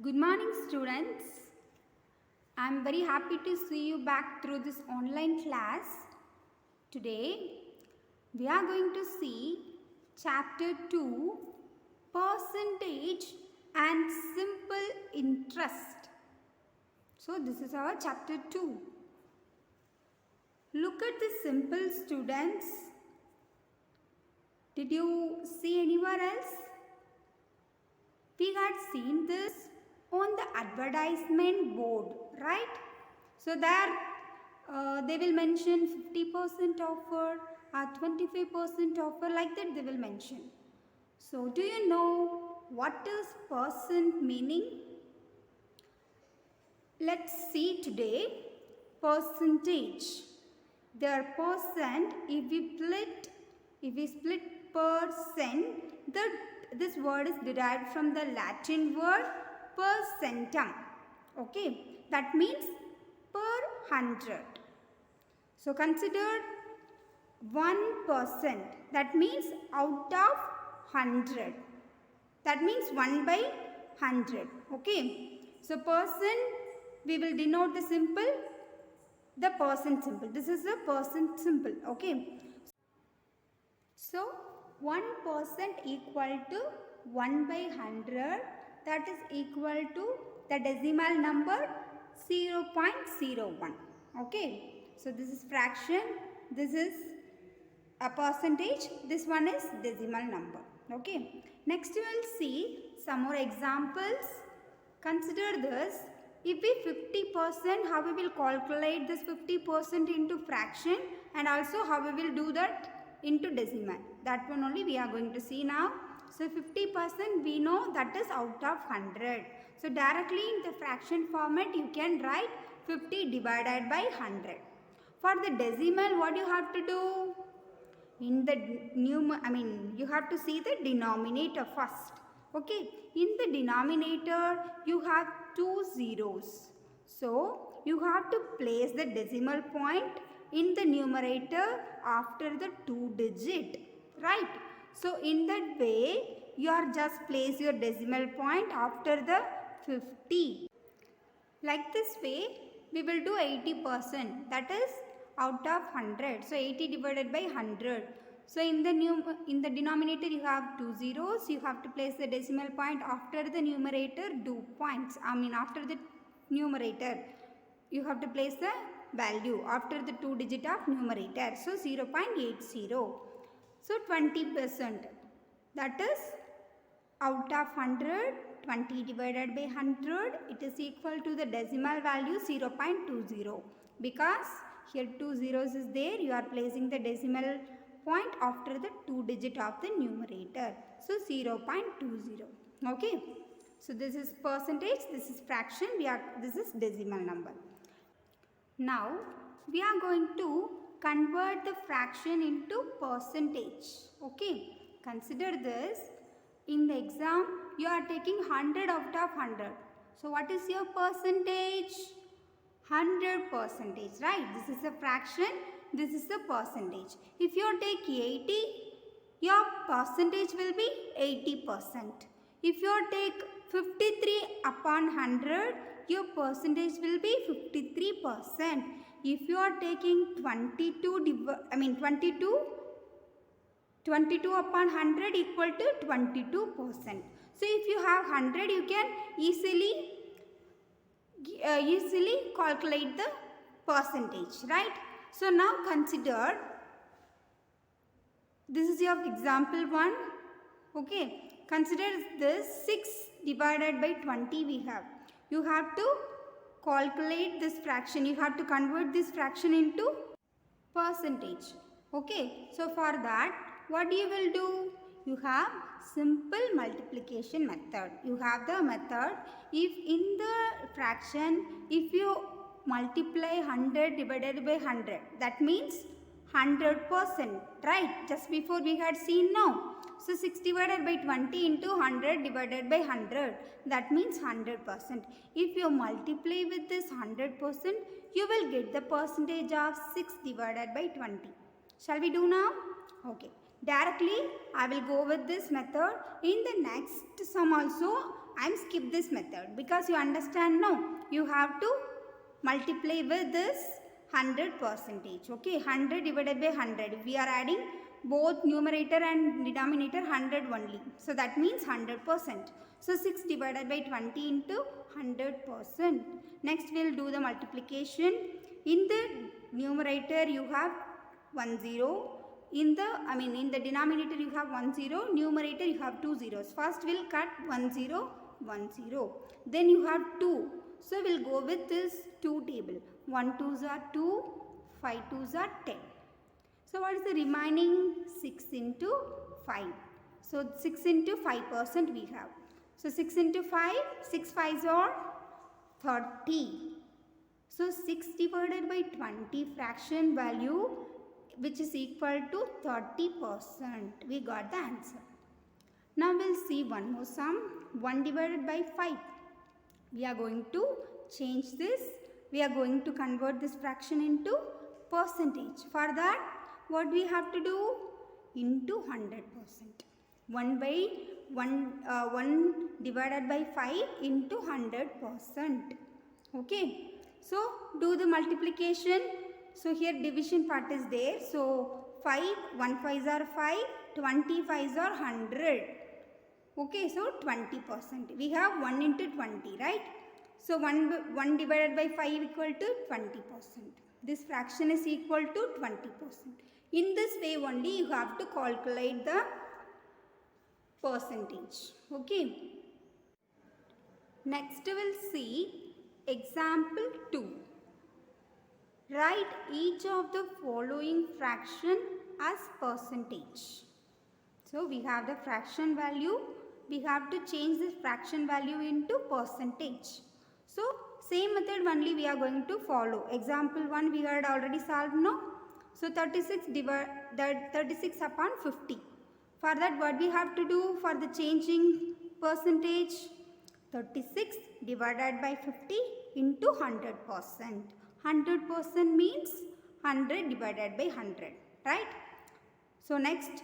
Good morning, students. I am very happy to see you back through this online class. Today, we are going to see Chapter 2, Percentage and Simple Interest. So, this is our Chapter 2. Look at the simple, students. Did you see anywhere else? We had seen this on the advertisement board, right? So there they will mention 50% offer or 25% offer, like that they will mention. So do you know what is percent meaning? Let's see today percentage. Their percent, if we split percent, this word is derived from the Latin word percentum. Okay, that means per 100. So consider 1%, that means out of 100. That means 1 by 100. Okay, so percent, we will denote the percent symbol. This is the percent symbol. Okay, so 1% equal to 1 by 100, that is equal to the decimal number 0.01. Okay, so this is fraction, this is a percentage, this one is decimal number. Okay, next we will see some more examples. Consider this. If we 50%, how we will calculate this 50% into fraction, and also how we will do that into decimal. That one only we are going to see now. So 50% we know that is out of 100. So directly in the fraction format you can write 50 divided by 100. For the decimal, what you have to do? In the you have to see the denominator first. Okay, in the denominator you have 2 zeros. So you have to place the decimal point in the numerator after the 2 digit, right? So in that way you are just place your decimal point after the 50. Like this way we will do 80%, that is out of 100. So 80 divided by 100. So in the denominator you have 2 zeros. You have to place the decimal point after the numerator 2 points. After the numerator you have to place the value after the 2 digit of numerator. So 0.80. So 20%, that is out of 100, 20 divided by 100, it is equal to the decimal value 0.20. Because here 2 zeros is there, you are placing the decimal point after the 2 digit of the numerator. So 0.20. Okay. So this is percentage, this is fraction, this is decimal number. Now we are going to convert the fraction into percentage. Okay. Consider this. In the exam, you are taking 100 out of 100. So what is your percentage? 100%, right? This is a fraction, this is the percentage. If you take 80, your percentage will be 80%. If you take 53 upon 100, your percentage will be 53%. If you are taking 22 upon 100 equal to 22%. So if you have 100, you can easily calculate the percentage, right? So now consider, this is your example 1. Okay, consider this 6 divided by 20 we have. You have to calculate this fraction. You have to convert this fraction into percentage. Okay, so for that, what you will do? You have simple multiplication method. You have the method, if in the fraction, if you multiply 100 divided by 100, that means 100%, right? Just before we had seen now. So 6 divided by 20 into 100 divided by 100, that means 100%. If you multiply with this 100%, you will get the percentage of 6 divided by 20. Shall we do now? Okay. Directly I will go with this method. In the next sum also I am skip this method because you understand now. You have to multiply with this 100 percentage. Okay, 100 divided by 100. We are adding both numerator and denominator 100 only. So that means 100%. So 6 divided by 20 into 100%. Next we will do the multiplication. In the numerator you have 1 0. In the denominator you have 1 0. Numerator you have 2 zeros. First we will cut 1 0, 1 0. Then you have 2. So we will go with this 2 table. 1 2s are 2, 5 2s are 10. So what is the remaining? 6 into 5. So 6 into 5% we have. So 6 into 5, 6 5s are 30. So 6 divided by 20 fraction value which is equal to 30%. We got the answer. Now we will see one more sum. 1 divided by 5. We are going to change this. We are going to convert this fraction into percentage. For that, what we have to do? Into 100%. 1 divided by 5 into 100%. Okay. So, do the multiplication. So, here division part is there. So, 5, 1 5s are 5, 20 5s are 100. Okay, so 20%. We have 1 into 20, right? So 1 divided by 5 equal to 20%. This fraction is equal to 20%. In this way only you have to calculate the percentage. Okay. Next we will see example 2. Write each of the following fraction as percentage. So we have the fraction value. We have to change this fraction value into percentage. So same method only we are going to follow. Example 1 we had already solved now. So 36 upon 50. For that what we have to do for the changing percentage? 36 divided by 50 into 100%. 100% means 100 divided by 100. Right? So next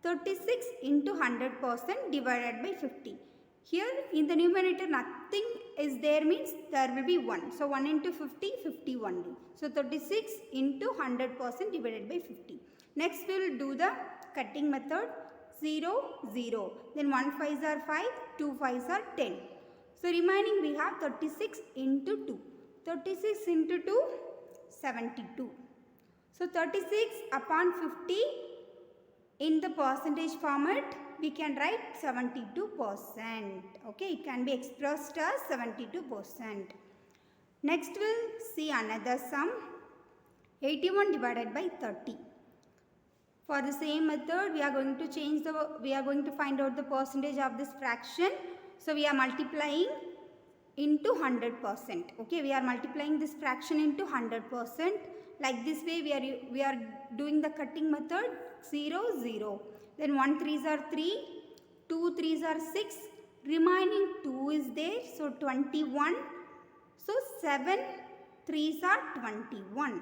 36 into 100% divided by 50. Here in the numerator nothing is there means there will be 1. So 1 into 50, 50 only. So 36 into 100% divided by 50. Next we will do the cutting method. 0, 0. Then 1 5s are 5, 2 5s are 10. So remaining we have 36 into 2. 36 into 2, 72. So 36 upon 50 in the percentage format we can write 72%. Okay, it can be expressed as 72%. Next we'll see another sum. 81 divided by 30. For the same method we are going to find out the percentage of this fraction. So we are multiplying into 100%. Okay, we are multiplying this fraction into 100%. Like this way we are doing the cutting method. 0, 0. Then 1 3s are 3, 2 3s are 6. Remaining 2 is there. So 21. So 7 3s are 21.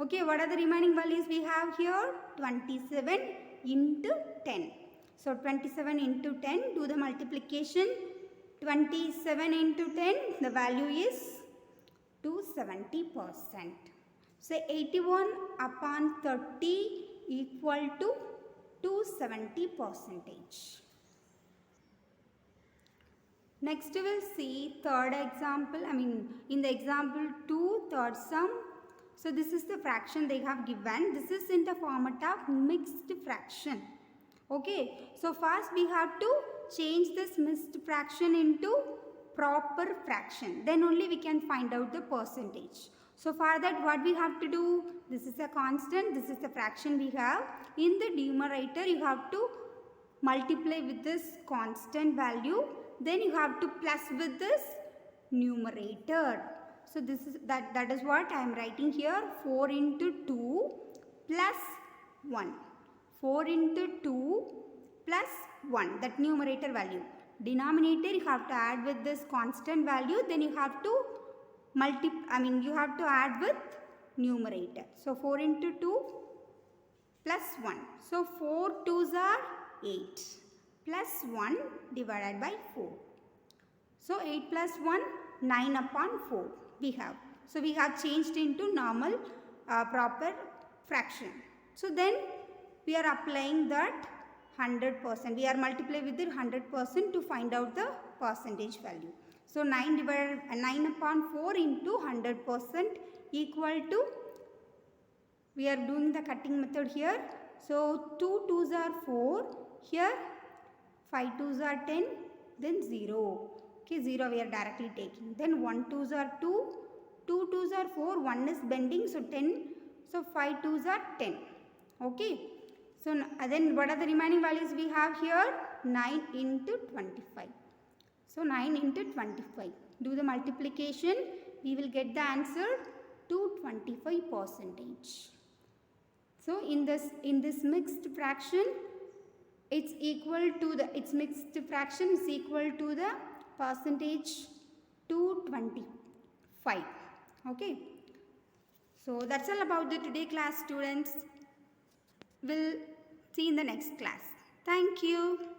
Okay, what are the remaining values we have here? 27 into 10. So 27 into 10, do the multiplication. 27 into 10, the value is 270%. So 81 upon 30 equal to 270%. Next we will see third example. In the example 2, third sum. So this is the fraction they have given. This is in the format of mixed fraction. Okay. So first we have to change this mixed fraction into proper fraction. Then only we can find out the percentage. So for that what we have to do? This is a constant. This is the fraction we have. In the numerator you have to multiply with this constant value. Then you have to plus with this numerator. So this is that is what I am writing here. 4 into 2 plus 1. 4 into 2 plus 1. That numerator value. Denominator you have to add with this constant value. Then you have to you have to add with numerator. So 4 into 2 plus 1. So 4 2s are 8 plus 1 divided by 4. So 8 plus 1, 9 upon 4 we have. So we have changed into normal proper fraction. So then we are applying that 100%. We are multiplying with the 100% to find out the percentage value. So 9 upon 4 into 100% equal to, we are doing the cutting method here. So 2 2s are 4, here 5 2s are 10, then 0. Okay, 0 we are directly taking. Then 1 2s are 2, 2 2s are 4, 1 is bending, so 10. So 5 2s are 10. Okay. So then what are the remaining values we have here? 9 into 25. So 9 into 25. Do the multiplication. We will get the answer to 25%. So in this mixed fraction, it's equal to the, its mixed fraction is equal to the percentage 225. Okay. So that's all about the today class, students. We'll see in the next class. Thank you.